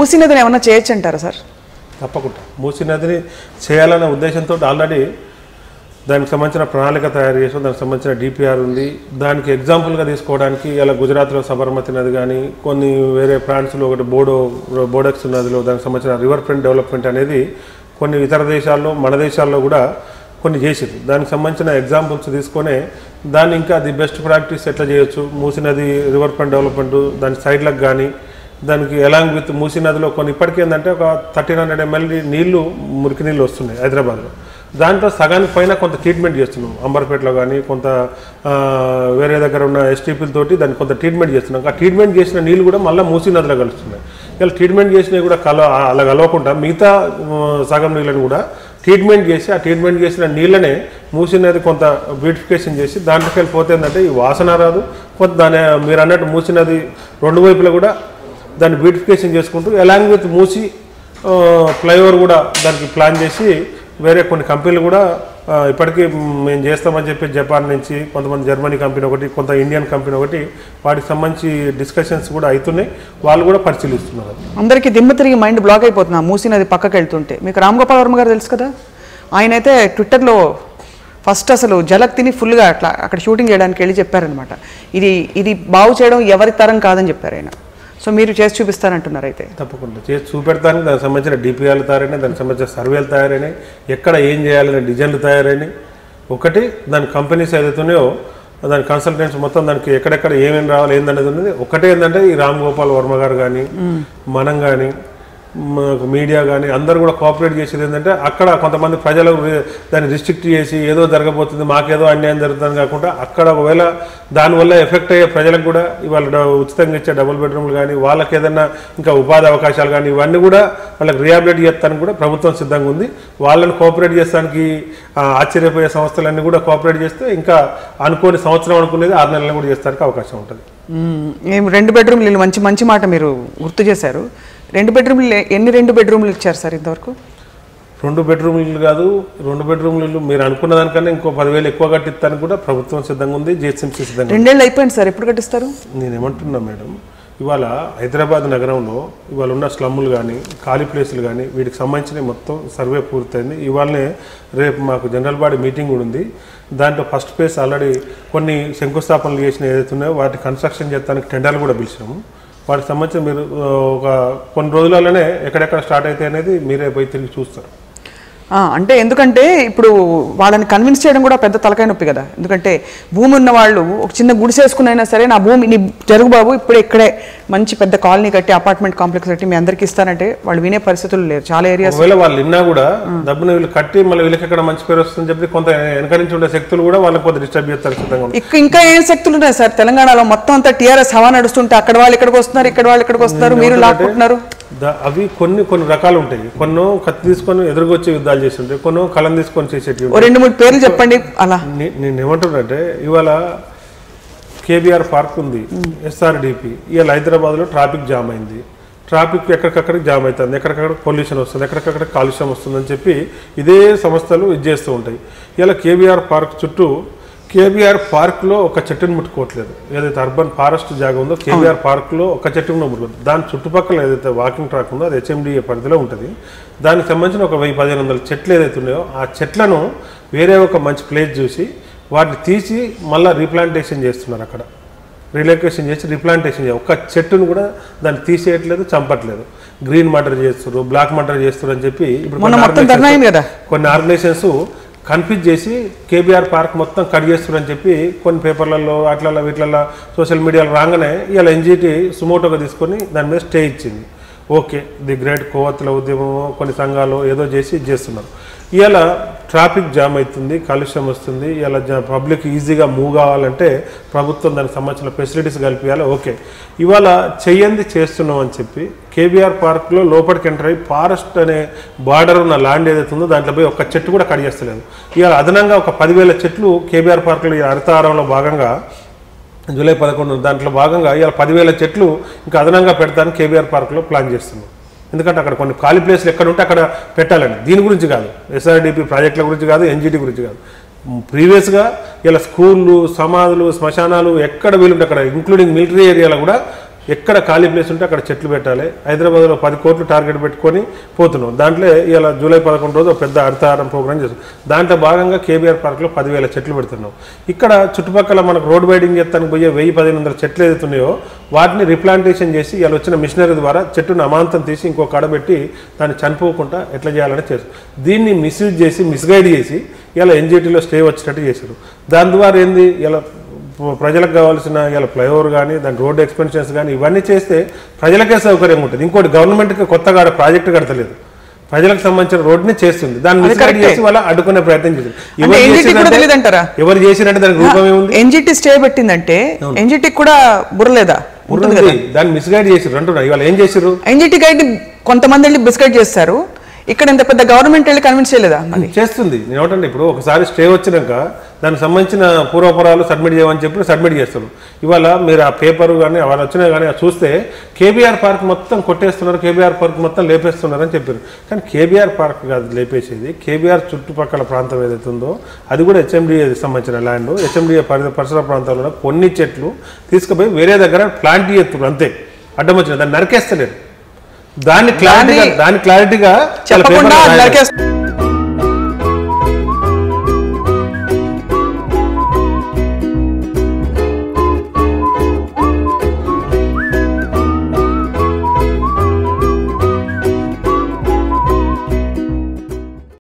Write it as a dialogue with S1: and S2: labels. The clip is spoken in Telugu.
S1: మూసీ నదిని ఏమన్నా చేయొచ్చు అంటారా సార్?
S2: తప్పకుండా మూసీ నదిని చేయాలనే ఉద్దేశంతో ఆల్రెడీ దానికి సంబంధించిన ప్రణాళిక తయారు చేసాం. దానికి సంబంధించిన డిపిఆర్ ఉంది. దానికి ఎగ్జాంపుల్గా తీసుకోవడానికి ఇలా గుజరాత్లో సబర్మతి నది కానీ కొన్ని వేరే ఫ్రాన్స్లో ఒకటి బోడెక్స్ నదిలో దానికి సంబంధించిన రివర్ ఫ్రంట్ డెవలప్మెంట్ అనేది కొన్ని ఇతర దేశాల్లో మన దేశాల్లో కూడా కొన్ని చేసింది. దానికి సంబంధించిన ఎగ్జాంపుల్స్ తీసుకొని దాన్ని ఇంకా ది బెస్ట్ ప్రాక్టీస్ ఎట్లా చేయొచ్చు, మూసీ నది రివర్ ఫ్రంట్ డెవలప్మెంట్ దాని సైడ్లకు కానీ దానికి ఎలాంగ్ విత్ మూసీ నదిలో కొన్ని ఇప్పటికీ ఏంటంటే ఒక 1300 ml నీళ్లు మురికి నీళ్ళు వస్తున్నాయి హైదరాబాద్లో. దాంట్లో సగానికి పైన కొంత ట్రీట్మెంట్ చేస్తున్నాం. అంబర్పేటలో కానీ కొంత వేరే దగ్గర ఉన్న ఎస్టీపీలతోటి దాన్ని కొంత ట్రీట్మెంట్ చేస్తున్నాం. ఆ ట్రీట్మెంట్ చేసిన నీళ్ళు కూడా మళ్ళీ మూసీ నదిలో కలుస్తున్నాయి. ఇలా ట్రీట్మెంట్ చేసినవి కూడా అలా కలవకుండా మిగతా సగం నీళ్ళని కూడా ట్రీట్మెంట్ చేసి ఆ ట్రీట్మెంట్ చేసిన నీళ్ళనే మూసీ నది కొంత బ్యూటిఫికేషన్ చేసి దాంట్లోకి వెళ్ళిపోతే ఏంటంటే ఈ వాసన రాదు. కొంత దాని మీరు అన్నట్టు మూసీ నది రెండు వైపులా కూడా దాన్ని బ్యూటిఫికేషన్ చేసుకుంటూ అలాంగ్ విత్ మూసీ ఫ్లైఓవర్ కూడా దానికి ప్లాన్ చేసి వేరే కొన్ని కంపెనీలు కూడా ఇప్పటికీ మేము చేస్తామని చెప్పి జపాన్ నుంచి కొంతమంది జర్మనీ కంపెనీ ఒకటి కొంత ఇండియన్ కంపెనీ ఒకటి వాటికి సంబంధించి డిస్కషన్స్ కూడా అవుతున్నాయి. వాళ్ళు కూడా పరిశీలిస్తున్నారు.
S1: అందరికీ దిమ్మ తిరిగి మైండ్ బ్లాక్ అయిపోతున్నా మూసీ నది పక్కకి వెళ్తుంటే. మీకు రామ్ గోపాల్ వర్మ గారు తెలుసు కదా, ఆయన అయితే ట్విట్టర్లో ఫస్ట్ అసలు జలక్ తిని ఫుల్గా అట్లా అక్కడ షూటింగ్ చేయడానికి వెళ్ళి చెప్పారనమాట. ఇది బాగు చేయడం ఎవరి తరం కాదని చెప్పారు ఆయన. సో మీరు చేసి చూపిస్తారంటున్నారు. అయితే
S2: తప్పకుండా చేసి చూపెడతాను. దానికి సంబంధించిన డిపిఆర్లు తయారైనాయి, దానికి సంబంధించిన సర్వేలు తయారైనాయి, ఎక్కడ ఏం చేయాలనే డిజైన్లు తయారైనాయి. ఒకటి దాని కంపెనీస్ ఏదైతున్నాయో దాని కన్సల్టెంట్స్ మొత్తం దానికి ఎక్కడెక్కడ ఏమేమి రావాలి ఏందనేది ఉన్నది. ఒకటే ఏంటంటే ఈ రామ్ గోపాల్ వర్మ గారు కానీ మనం కానీ మీడియా కానీ అందరూ కూడా కోఆపరేట్ చేసేది ఏంటంటే అక్కడ కొంతమంది ప్రజలు దాన్ని రిస్ట్రిక్ట్ చేసి ఏదో జరగబోతుంది మాకేదో అన్యాయం జరుగుతుంది కాకుండా అక్కడ ఒకవేళ దానివల్ల ఎఫెక్ట్ అయ్యే ప్రజలకు కూడా ఇవాళ ఉచితంగా ఇచ్చే డబుల్ బెడ్రూమ్లు కానీ వాళ్ళకి ఏదైనా ఇంకా ఉపాధి అవకాశాలు కానీ ఇవన్నీ కూడా వాళ్ళకి రిహాబిలిట్ చేస్తానికి కూడా ప్రభుత్వం సిద్ధంగా ఉంది. వాళ్ళని కోఆపరేట్ చేస్తానికి ఆశ్చర్యపోయే సంస్థలన్నీ కూడా కోఆపరేట్ చేస్తే ఇంకా అనుకోని సంవత్సరం అనుకునేది 6 నెలలు కూడా చేస్తానికి అవకాశం ఉంటుంది.
S1: 2 బెడ్రూమ్లు మంచి మంచి మాట మీరు గుర్తు చేశారు. 2 బెడ్రూమ్లు ఎన్ని 2 బెడ్రూమ్లు ఇచ్చారు సార్ ఇంతవరకు?
S2: 2 బెడ్రూమ్లు ఇల్లు కాదు, 2 బెడ్రూమ్లు ఇల్లు మీరు అనుకున్న దానికన్నా ఇంకో 10,000 ఎక్కువ కట్టిస్తానికి కూడా ప్రభుత్వం సిద్ధంగా ఉంది. జిహెచ్ఎంసీ సిద్ధంగా.
S1: 2 ఏళ్ళు అయిపోయింది సార్, ఎప్పుడు కట్టిస్తారు?
S2: నేను ఏమంటున్నా మేడం, ఇవాళ హైదరాబాద్ నగరంలో ఇవాళ ఉన్న స్లమ్ములు కానీ ఖాళీ ప్లేసులు కానీ వీటికి సంబంధించిన మొత్తం సర్వే పూర్తయింది. ఇవాళనే రేపు మాకు జనరల్ బాడీ మీటింగ్ కూడా ఉంది. దాంట్లో ఫస్ట్ ఫేజ్ ఆల్రెడీ కొన్ని శంకుస్థాపనలు చేసిన ఏదైతే ఉన్నాయో వాటి కన్స్ట్రక్షన్ చేయడానికి టెండర్లు కూడా పిలిచినాము. వాటికి సంబంధించి మీరు ఒక కొన్ని రోజులలోనే ఎక్కడెక్కడ స్టార్ట్ అయితే అనేది మీరే పోయి తిరిగి చూస్తారు.
S1: అంటే ఎందుకంటే ఇప్పుడు వాళ్ళని కన్విన్స్ చేయడం కూడా పెద్ద తలకాయ నొప్పి కదా. ఎందుకంటే భూమి ఉన్న వాళ్ళు ఒక చిన్న గుడిసేసుకునైనా సరే నా భూమి నీ జరుగు బాబు ఇప్పుడే ఇక్కడే మంచి పెద్ద కాలనీ కట్టి అపార్ట్మెంట్ కాంప్లెక్స్ కట్టి మీ అందరికి ఇస్తానంటే వాళ్ళు వినే పరిస్థితులు లేరు చాలా ఏరియాస్.
S2: వాళ్ళు విన్నా కూడా డబ్బును వీళ్ళు కట్టి మళ్ళీ వీళ్ళకి ఎక్కడ మంచి పేరు వస్తుందని చెప్పి కొంత వెనకరించి ఉండే శక్తులు కూడా వాళ్ళకి కొంత డిస్టర్బ్ చేస్తారు.
S1: ఇంకా ఏం శక్తులు ఉన్నాయి సార్ తెలంగాణలో? మొత్తం అంతా టీఆర్ఎస్ హవా నడుస్తుంటే అక్కడ వాళ్ళు ఇక్కడికి వస్తున్నారు, ఇక్కడ వాళ్ళు ఇక్కడికి వస్తున్నారు, మీరు లాక్కుంటున్నారు.
S2: అవి కొన్ని రకాలు ఉంటాయి. కొన్నో కత్తి తీసుకొని ఎదురుకొచ్చే యుద్ధాలు చేస్తుంటాయి, కొన్నో కలం తీసుకొని చేసేటి.
S1: 2-3 పేర్లు చెప్పండి. అలా
S2: నేను ఏమంటున్నానంటే ఇవాళ కేబీఆర్ పార్క్ ఉంది, ఎస్ఆర్డిపి. ఇవాళ హైదరాబాద్లో ట్రాఫిక్ జామ్ అయింది. ట్రాఫిక్ ఎక్కడికక్కడికి జామ్ అవుతుంది, ఎక్కడికక్కడ పొల్యూషన్ వస్తుంది, ఎక్కడికక్కడ కాలుష్యం వస్తుందని చెప్పి ఇదే సంస్థలు ఇది చేస్తూ ఉంటాయి. ఇలా కేబీఆర్ పార్క్ చుట్టూ కేబీఆర్ పార్క్లో ఒక చెట్టును ముట్టుకోవట్లేదు. ఏదైతే అర్బన్ ఫారెస్ట్ జాగా ఉందో కేబీఆర్ పార్క్లో ఒక చెట్టు ముట్టుకోవట్లేదు. దాని చుట్టుపక్కల ఏదైతే వాకింగ్ ట్రాక్ ఉందో అది హెచ్ఎండిఏ పరిధిలో ఉంటుంది. దానికి సంబంధించిన ఒక 1000-1500 చెట్లు ఏదైతే ఉన్నాయో ఆ చెట్లను వేరే ఒక మంచి ప్లేస్ చూసి వాటిని తీసి మళ్ళీ రీప్లాంటేషన్ చేస్తున్నారు. అక్కడ రీలొకేషన్ చేసి రీప్లాంటేషన్ చేయాలి. ఒక్క చెట్టును కూడా దాన్ని తీసేయట్లేదు, చంపట్లేదు. గ్రీన్ మర్డర్ చేస్తున్నారు, బ్లాక్ మర్డర్ చేస్తున్నారు అని చెప్పి ఇప్పుడు కొన్ని ఆర్గనైజేషన్స్ కన్ఫ్యూజ్ చేసి కేబీఆర్ పార్క్ మొత్తం కట్ చేస్తున్నారని చెప్పి కొన్ని పేపర్లలో అట్లలో వీటిలలో సోషల్ మీడియాలో రాగానే ఇలా ఎన్జిటి సుమోటోగా తీసుకొని దాని మీద స్టే ఇచ్చింది. ఓకే, ది గ్రేట్ కోవత్తుల ఉద్యమం కొన్ని సంఘాలు ఏదో చేసి చేస్తున్నారు. ఇవాళ ట్రాఫిక్ జామ్ అవుతుంది, కాలుష్యం వస్తుంది. ఇలా పబ్లిక్ ఈజీగా మూవ్ కావాలంటే ప్రభుత్వం దానికి సంబంధించిన ఫెసిలిటీస్ కల్పించాలి. ఓకే, ఇవాళ చెయ్యంది చేస్తున్నాం అని చెప్పి కేబీఆర్ పార్క్లో లోపలికి ఎంటర్ అయ్యి ఫారెస్ట్ అనే బార్డర్ ఉన్న ల్యాండ్ ఏదైతే ఉందో దాంట్లో పోయి ఒక్క చెట్టు కూడా కట్ చేస్తలేదు. ఇవాళ అదనంగా ఒక 10,000 చెట్లు కేబీఆర్ పార్క్లో ఈ హరితహారంలో భాగంగా జూలై 11 దాంట్లో భాగంగా ఇవాళ 10,000 చెట్లు ఇంకా అదనంగా పెడతాను కేబీఆర్ పార్క్లో ప్లాన్ చేస్తున్నాం. ఎందుకంటే అక్కడ కొన్ని ఖాళీ ప్లేస్లు ఎక్కడ ఉంటే అక్కడ పెట్టాలని. దీని గురించి కాదు, ఎస్ఆర్డిపి ప్రాజెక్టుల గురించి కాదు, ఎన్జిటి గురించి కాదు. ప్రీవియస్గా ఇలా స్కూళ్ళు, సమాధులు, శ్మశానాలు ఎక్కడ వీలుంటే అక్కడ, ఇంక్లూడింగ్ మిలిటరీ ఏరియాలో కూడా ఎక్కడ ఖాళీ ప్లేస్ ఉంటే అక్కడ చెట్లు పెట్టాలి. హైదరాబాద్లో 10 కోట్లు టార్గెట్ పెట్టుకొని పోతున్నాం. దాంట్లో ఇలా జూలై 11 రోజు పెద్ద హరితహారం ప్రోగ్రామ్ చేస్తాం. దాంట్లో భాగంగా కేబీఆర్ పార్క్లో 10,000 చెట్లు పెడుతున్నాం. ఇక్కడ చుట్టుపక్కల మనకు రోడ్ వైడింగ్ చేస్తానికి పోయే 1000-1500 చెట్లు ఏదైతున్నాయో వాటిని రిప్లాంటేషన్ చేసి ఇలా వచ్చిన మిషనరీ ద్వారా చెట్టును అమాంతం తీసి ఇంకో కాడబెట్టి దాన్ని చనిపోకుండా ఎట్లా చేయాలని చేస్తాం. దీన్ని మిస్యూజ్ చేసి, మిస్గైడ్ చేసి ఇలా ఎన్జిటీలో స్టే వచ్చేటట్టు చేశారు. దాని ద్వారా ఏంది, ఇలా ప్రజలకు కావాల్సిన ఇలా ఫ్లైఓవర్ కానీ, దాని రోడ్ ఎక్స్పెన్షన్స్ కానీ ఇవన్నీ చేస్తే ప్రజలకే సౌకర్యంగా ఉంటుంది. ఇంకోటి, గవర్నమెంట్కి కొత్తగా ప్రాజెక్టు కడతలేదు, ప్రజలకు సంబంధించిన రోడ్ని చేస్తుంది. దాన్ని మిస్గైడ్ చేసి వాళ్ళ అడ్డుకునే ప్రయత్నం చేసింది. ఎవరు చేసినట్టు దానికి రూపం ఏముంది?
S1: ఎన్జిటి స్టే పెట్టిందంటే ఎన్జిటి కూడా బుర్రలేదా?
S2: దాన్ని మిస్గైడ్ చేసారు అంటున్నారు. ఇవాళ ఏం చేశారు?
S1: ఎన్జిటి గైడ్ కొంతమంది వెళ్ళి మిస్గైడ్ చేస్తారు. ఇక్కడ ఇంత పెద్ద గవర్నమెంట్ వెళ్ళి కన్విన్స్ చేయలేదా?
S2: చేస్తుంది. నేను ఏమంటే, ఇప్పుడు ఒకసారి స్టే వచ్చినాక దానికి సంబంధించిన పూర్వపురాలు సబ్మిట్ చేయమని చెప్పి సబ్మిట్ చేస్తారు. ఇవాళ మీరు ఆ పేపర్ కానీ అవన్నీ వచ్చినా కానీ చూస్తే కేబీఆర్ పార్క్ మొత్తం కొట్టేస్తున్నారు, కేబీఆర్ పార్క్ మొత్తం లేపేస్తున్నారు అని చెప్పారు. కానీ కేబీఆర్ పార్క్ కాదు లేపేసేది, కేబీఆర్ చుట్టుపక్కల ప్రాంతం ఏదైతే ఉందో అది కూడా హెచ్ఎండిఏ సంబంధించిన ల్యాండ్. హెచ్ఎండిఏ పరిసర ప్రాంతాల్లో కొన్ని చెట్లు తీసుకుపోయి వేరే దగ్గర ప్లాంట్ చేస్తున్నారు, అంతే. అడ్డం వచ్చిన దాన్ని నరికేస్తలేరు. దాన్ని క్లారిటీగా
S1: చెప్పకుండా